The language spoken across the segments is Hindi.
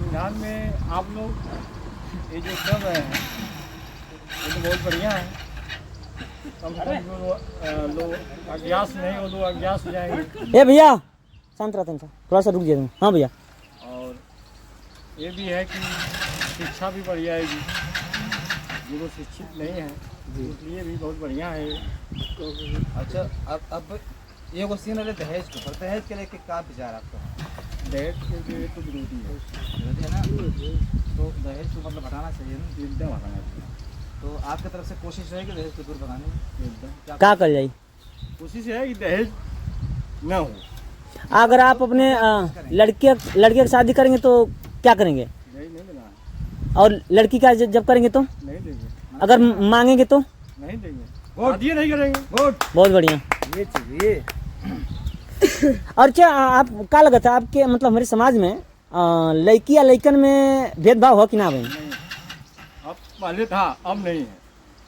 संविधान में आप लोग ये जो कर रहे हैं ये तो बहुत बढ़िया है। कम से कम जो लोग अज्ञात नहीं वो लोग अज्ञात हो जाएंगे। ए भैया शांत रहते हैं, थोड़ा सा रुक जाइए। हाँ भैया। और ये भी है कि शिक्षा भी बढ़ जाएगी, जो शिक्षित नहीं है इसलिए भी बहुत बढ़िया है। अच्छा अब ये क्वेश्चन है दहेज को, पर दहेज के लेके क्या विचार आपका? दहेज के लिए तो विरोधी है। विरोधी है ना? तो दहेज को मतलब हटाना चाहिए ना? एकदम हटाना चाहिए। तो आपकी तरफ से कोशिश रहेगी दहेज को दूर भगाने की? एकदम क्या कर जाए? कोशिश है कि दहेज न हो। अगर आप अपने लड़के की शादी करेंगे तो क्या करेंगे? दहेज नहीं देना है। और लड़की का जब करेंगे तो नहीं देंगे। अगर मांगेंगे तो? नहीं देंगे, शादी नहीं करेंगे। बहुत बढ़िया। ये चाहिए। और क्या आप क्या लगा था आपके मतलब हमारे समाज में लड़की या लड़कन में भेदभाव हो कि ना भाई? नहीं, अब पहले था अब नहीं है।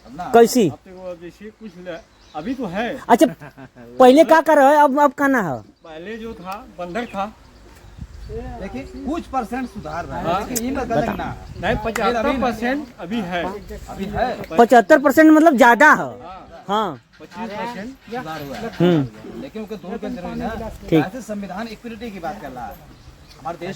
अब ना कैसी? अब तो जैसे कुछ अभी तो है। अच्छा पहले क्या कर रहे हो, अब करना है? पहले जो था बंधक था। देखिए कुछ परसेंट सुधार रहा है, हाँ। लेकिन ये गलत ना है। नहीं 75% अभी है। अभी है 75% मतलब ज्यादा है। हाँ 25% सुधार हुआ है, लेकिन उनके दूर करना जरूरी है ना। ठीक। ऐसे संविधान इक्विलिटी की बात कर रहा है हमारे देश।